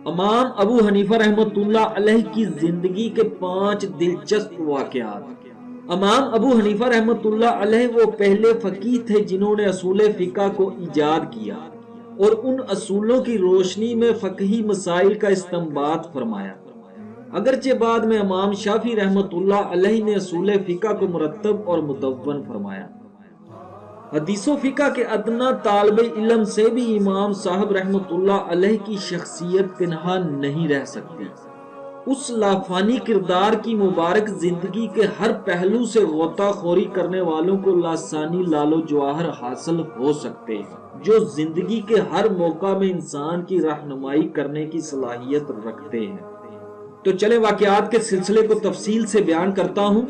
امام ابو حنیفہ رحمۃ اللہ علیہ کی زندگی کے 5 دلچسپ واقعات۔ امام ابو حنیفہ رحمۃ اللہ علیہ وہ پہلے فقیہ تھے جنہوں نے اصول فقہ کو ایجاد کیا اور ان اصولوں کی روشنی میں فقہی مسائل کا استنباط فرمایا۔ اگرچہ بعد میں امام شافعی رحمۃ اللہ علیہ نے اصول فقہ کو مرتب اور مدون فرمایا۔ حدیث و فقہ کے ادنا طالب علم سے بھی امام صاحب رحمۃ اللہ علیہ کی شخصیت پنہا نہیں رہ سکتی۔ اس لافانی کردار کی مبارک زندگی کے ہر پہلو سے غوطہ خوری کرنے والوں کو لاسانی لال و جواہر حاصل ہو سکتے ہیں، جو زندگی کے ہر موقع میں انسان کی رہنمائی کرنے کی صلاحیت رکھتے ہیں۔ تو چلیں واقعات کے سلسلے کو تفصیل سے بیان کرتا ہوں۔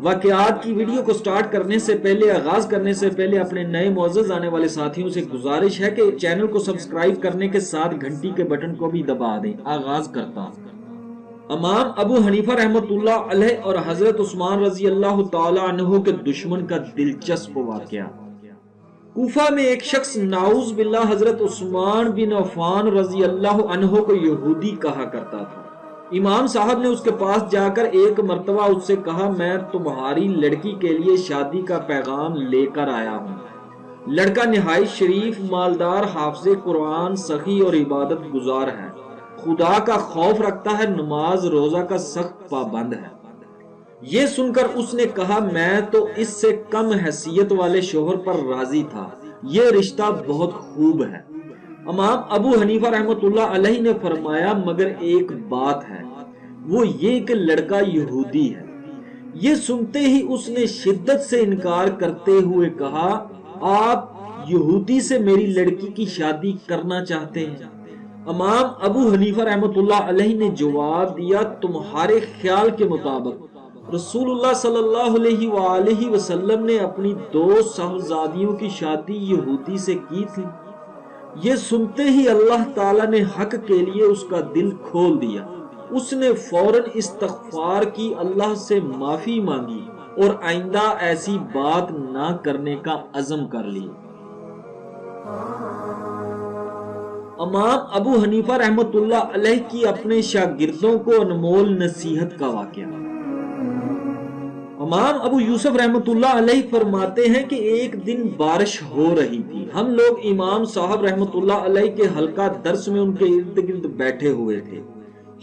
واقعات کی ویڈیو کو سٹارٹ کرنے سے پہلے، آغاز کرنے سے پہلے اپنے نئے معزز آنے والے ساتھیوں سے گزارش ہے کہ چینل کو سبسکرائب کرنے کے ساتھ گھنٹی کے بٹن کو بھی دبا دیں۔ آغاز کرتا ہوں۔ امام ابو حنیفہ رحمۃ اللہ علیہ اور حضرت عثمان رضی اللہ تعالی عنہ کے دشمن کا دلچسپ واقعہ۔ کوفہ میں ایک شخص نعوذ باللہ حضرت عثمان بن عفان رضی اللہ عنہ کو یہودی کہا کرتا تھا۔ امام صاحب نے اس کے پاس جا کر ایک مرتبہ اس سے کہا، میں تمہاری لڑکی کے لیے شادی کا پیغام لے کر آیا ہوں۔ لڑکا نہایت شریف، مالدار، حافظ قرآن، سخی اور عبادت گزار ہے، خدا کا خوف رکھتا ہے، نماز روزہ کا سخت پابند ہے۔ یہ سن کر اس نے کہا، میں تو اس سے کم حیثیت والے شوہر پر راضی تھا، یہ رشتہ بہت خوب ہے۔ امام ابو حنیفہ رحمۃ اللہ علیہ نے فرمایا، مگر ایک بات ہے، وہ یہ کہ لڑکا یہودی ہے۔ یہ سنتے ہی اس نے شدت سے انکار کرتے ہوئے کہا، آپ یہودی سے میری لڑکی کی شادی کرنا چاہتے ہیں؟ امام ابو حنیفہ رحمۃ اللہ علیہ نے جواب دیا، تمہارے خیال کے مطابق رسول اللہ صلی اللہ علیہ وآلہ وسلم نے اپنی 2 صاحبزادیوں کی شادی یہودی سے کی تھی۔ یہ سنتے ہی اللہ تعالیٰ نے حق کے لیے اس کا دل کھول دیا۔ اس نے فوراً استغفار کی، اللہ سے معافی مانگی اور آئندہ ایسی بات نہ کرنے کا عزم کر لیا۔ امام ابو حنیفہ رحمۃ اللہ علیہ کی اپنے شاگردوں کو انمول نصیحت کا واقعہ۔ امام ابو یوسف رحمۃ اللہ علیہ فرماتے ہیں کہ ایک دن بارش ہو رہی تھی۔ ہم لوگ امام صاحب رحمۃ اللہ علیہ کے حلقہ درس میں ان کے ارد گرد بیٹھے ہوئے تھے۔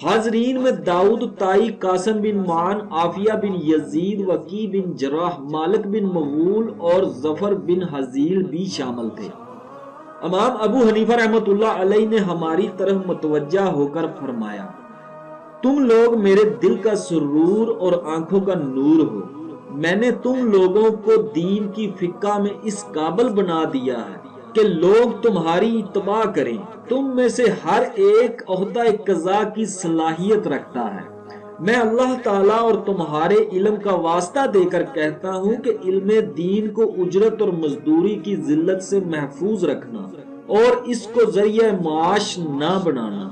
حاضرین میں داؤد طائی، قاسم بن معان، عافیہ بن یزید، وکی بن جراح، مالک بن مغول اور ظفر بن حزیل بھی شامل تھے۔ امام ابو حنیفہ رحمۃ اللہ علیہ نے ہماری طرف متوجہ ہو کر فرمایا، تم لوگ میرے دل کا سرور اور آنکھوں کا نور ہو۔ میں نے تم لوگوں کو دین کی فقہ میں اس قابل بنا دیا ہے کہ لوگ تمہاری اتباع کریں۔ تم میں سے ہر ایک عہدہ قضاء کی صلاحیت رکھتا ہے۔ میں اللہ تعالیٰ اور تمہارے علم کا واسطہ دے کر کہتا ہوں کہ علم دین کو اجرت اور مزدوری کی ذلت سے محفوظ رکھنا اور اس کو ذریعہ معاش نہ بنانا۔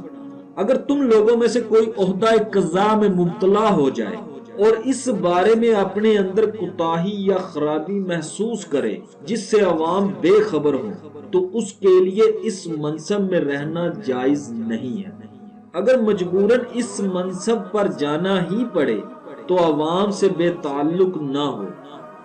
اگر تم لوگوں میں سے کوئی عہدہ قضاء میں مبتلا ہو جائے اور اس بارے میں اپنے اندر کوتاہی یا خرابی محسوس کرے جس سے عوام بے خبر ہوں، تو اس کے لیے اس منصب میں رہنا جائز نہیں ہے۔ اگر مجبوراً اس منصب پر جانا ہی پڑے تو عوام سے بے تعلق نہ ہو،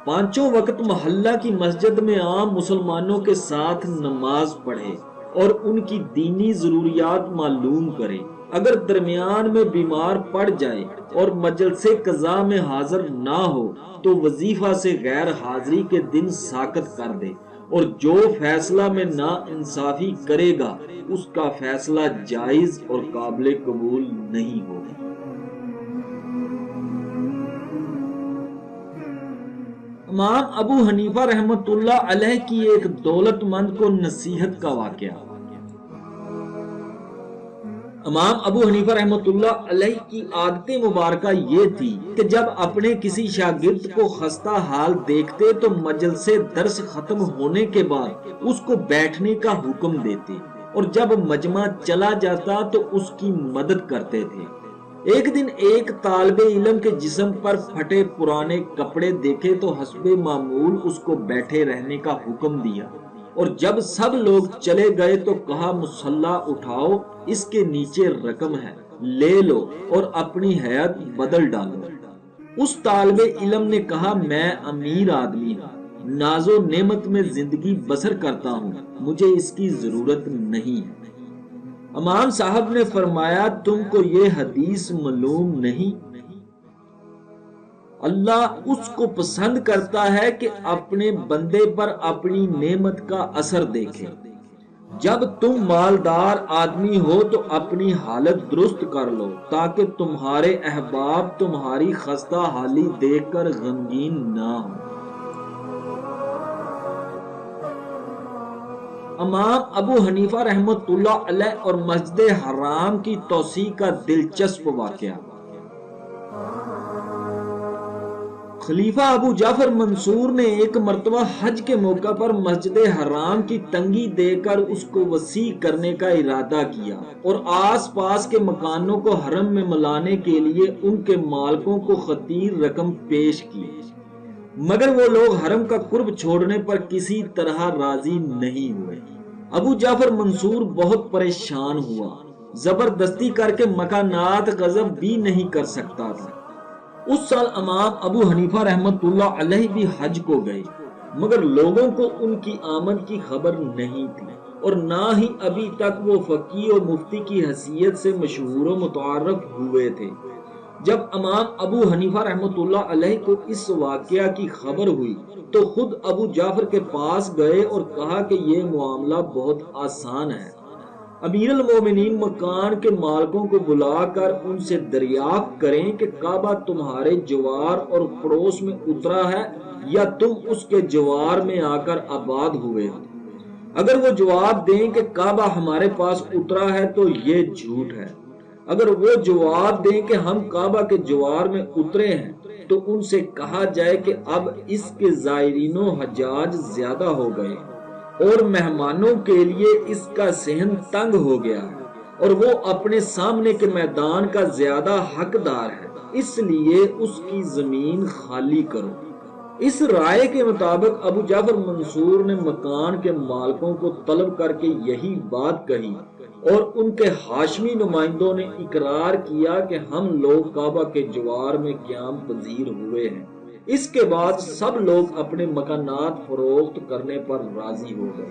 5 وقت محلہ کی مسجد میں عام مسلمانوں کے ساتھ نماز پڑھے اور ان کی دینی ضروریات معلوم کرے۔ اگر درمیان میں بیمار پڑ جائے اور مجلس قضاء میں حاضر نہ ہو تو وظیفہ سے غیر حاضری کے دن ساقط کر دے، اور جو فیصلہ میں نا انصافی کرے گا اس کا فیصلہ جائز اور قابل قبول نہیں ہوگا۔ امام ابو حنیفہ رحمۃ اللہ علیہ کی ایک دولت مند کو نصیحت کا واقعہ۔ امام ابو حنیفہ رحمۃ اللہ علیہ کی عادت مبارکہ یہ تھی کہ جب اپنے کسی شاگرد کو خستہ حال دیکھتے تو مجلس درس ختم ہونے کے بعد اس کو بیٹھنے کا حکم دیتے، اور جب مجمع چلا جاتا تو اس کی مدد کرتے تھے۔ ایک دن ایک طالب علم کے جسم پر پھٹے پرانے کپڑے دیکھے تو حسب معمول اس کو بیٹھے رہنے کا حکم دیا۔ اور جب سب لوگ چلے گئے تو کہا مصلی اٹھاؤ، اس کے نیچے رقم ہے، لے لو اور اپنی حیات بدل ڈالو۔ اس طالب علم نے کہا میں امیر آدمی ہوں، ناز و نعمت میں زندگی بسر کرتا ہوں، مجھے اس کی ضرورت نہیں ہے۔ امام صاحب نے فرمایا تم کو یہ حدیث معلوم نہیں؟ اللہ اس کو پسند کرتا ہے کہ اپنے بندے پر اپنی نعمت کا اثر دیکھے۔ جب تم مالدار آدمی ہو تو اپنی حالت درست کر لو تاکہ تمہارے احباب تمہاری خستہ حالی دیکھ کر غمگین نہ ہو۔ امام ابو حنیفہ رحمۃ اللہ علیہ اور مسجد حرام کی توسیع کا دلچسپ واقعہ۔ خلیفہ ابو جعفر منصور نے ایک مرتبہ حج کے موقع پر مسجد حرام کی تنگی دیکھ کر اس کو وسیع کرنے کا ارادہ کیا اور آس پاس کے مکانوں کو حرم میں ملانے کے لیے ان کے مالکوں کو خطیر رقم پیش کی، مگر وہ لوگ حرم کا قرب چھوڑنے پر کسی طرح راضی نہیں ہوئے۔ ابو جعفر منصور بہت پریشان ہوا، زبردستی کر کے مکانات غصب بھی نہیں کر سکتا تھا۔ اس سال امام ابو حنیفہ رحمۃ اللہ علیہ بھی حج کو گئے، مگر لوگوں کو ان کی آمد کی خبر نہیں تھی اور نہ ہی ابھی تک وہ فقیہ و مفتی کی حیثیت سے مشہور و متعارف ہوئے تھے۔ جب امام ابو حنیفہ رحمۃ اللہ علیہ کو اس واقعہ کی خبر ہوئی تو خود ابو جعفر کے پاس گئے اور کہا کہ یہ معاملہ بہت آسان ہے، امیر المومنین مکان کے مالکوں کو بلا کر ان سے دریافت کریں کہ کعبہ تمہارے جوار اور پڑوس میں اترا ہے یا تم اس کے جوار میں آ کر آباد ہوئے ہو۔ اگر وہ جواب دیں کہ کعبہ ہمارے پاس اترا ہے تو یہ جھوٹ ہے، اگر وہ جواب دیں کہ ہم کعبہ کے جوار میں اترے ہیں تو ان سے کہا جائے کہ اب اس کے زائرین و حجاج زیادہ ہو گئے اور مہمانوں کے لیے اس کا صحن تنگ ہو گیا ہے اور وہ اپنے سامنے کے میدان کا زیادہ حقدار ہے، اس لیے اس کی زمین خالی کرو۔ اس رائے کے مطابق ابو جعفر منصور نے مکان کے مالکوں کو طلب کر کے یہی بات کہی اور ان کے ہاشمی نمائندوں نے اقرار کیا کہ ہم لوگ کعبہ کے جوار میں قیام پذیر ہوئے ہیں۔ اس کے بعد سب لوگ اپنے مکانات فروخت کرنے پر راضی ہو گئے۔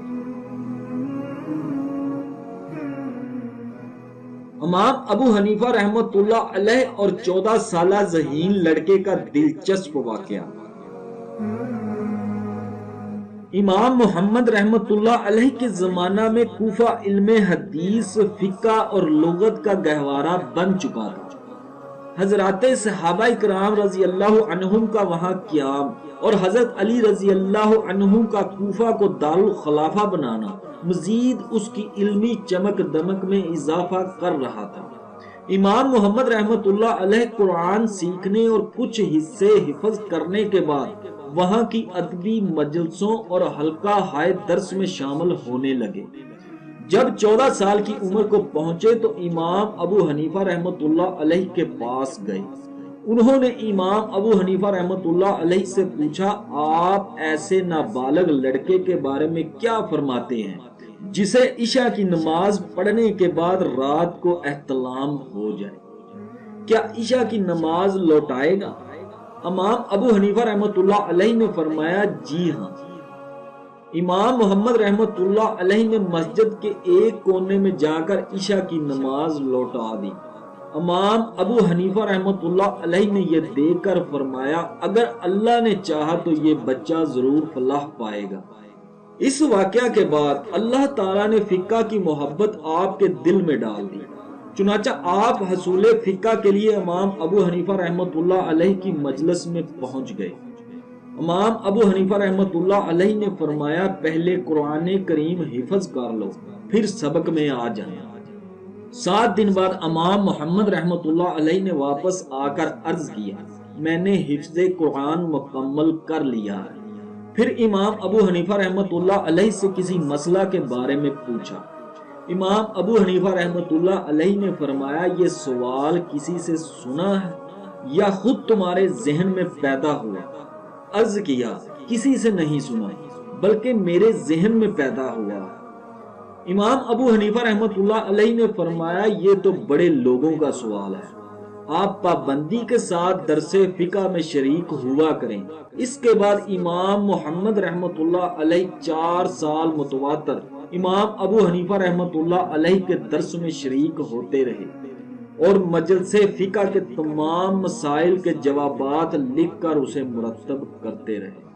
امام ابو حنیفہ رحمۃ اللہ علیہ اور 14 سالہ ذہین لڑکے کا دلچسپ واقعہ۔ امام محمد رحمۃ اللہ علیہ کے زمانہ میں کوفہ علم حدیث، فقہ اور لغت کا گہوارہ بن چکا تھا۔ حضرات صحابہ کرام رضی اللہ عنہم کا وہاں قیام اور حضرت علی رضی اللہ عنہ کا کوفہ کو دارالخلافہ بنانا مزید اس کی علمی چمک دمک میں اضافہ کر رہا تھا۔ امام محمد رحمۃ اللہ علیہ قرآن سیکھنے اور کچھ حصے حفظ کرنے کے بعد وہاں کی ادبی مجلسوں اور حلقہ ہائے درس میں شامل ہونے لگے۔ جب 14 سال کی عمر کو پہنچے تو امام ابو حنیفہ رحمۃ اللہ علیہ کے پاس گئے۔ انہوں نے امام ابو حنیفہ رحمۃ اللہ علیہ سے پوچھا آپ ایسے نابالغ لڑکے کے بارے میں کیا فرماتے ہیں جسے عشاء کی نماز پڑھنے کے بعد رات کو احتلام ہو جائے، کیا عشاء کی نماز لوٹائے گا؟ امام ابو حنیفہ رحمۃ اللہ علیہ نے فرمایا جی ہاں۔ امام محمد رحمۃ اللہ علیہ نے مسجد کے ایک کونے میں جا کر عشاء کی نماز لوٹا دی۔ امام ابو حنیفہ رحمۃ اللہ علیہ نے یہ دیکھ کر فرمایا اگر اللہ نے چاہا تو یہ بچہ ضرور فلاح پائے گا۔ اس واقعہ کے بعد اللہ تعالیٰ نے فقہ کی محبت آپ کے دل میں ڈال دی، چنانچہ آپ حصول فقہ کے لیے امام ابو حنیفہ رحمۃ اللہ علیہ کی مجلس میں پہنچ گئے۔ امام ابو حنیفہ رحمۃ اللہ علیہ نے فرمایا پہلے قرآن کریم حفظ کر لو پھر سبق میں آ جانا۔ 7 دن بعد امام محمد رحمۃ اللہ علیہ نے واپس آ کر عرض کیا میں نے حفظ قرآن مکمل کر لیا ہے۔ پھر امام ابو حنیفہ رحمۃ اللہ علیہ سے کسی مسئلہ کے بارے میں پوچھا۔ امام ابو حنیفہ رحمۃ اللہ علیہ نے فرمایا یہ سوال کسی سے سنا ہے یا خود تمہارے ذہن میں پیدا ہوا؟ عرض کیا کسی سے نہیں سنا۔ بلکہ میرے ذہن میں پیدا ہوا۔ امام ابو حنیفہ رحمۃ اللہ علیہ نے فرمایا یہ تو بڑے لوگوں کا سوال ہے، آپ پابندی کے ساتھ درس فقہ میں شریک ہوا کریں۔ اس کے بعد امام محمد رحمۃ اللہ علیہ 4 سال متواتر امام ابو حنیفہ رحمۃ اللہ علیہ کے درس میں شریک ہوتے رہے اور مجلس فقہ کے تمام مسائل کے جوابات لکھ کر اسے مرتب کرتے رہے۔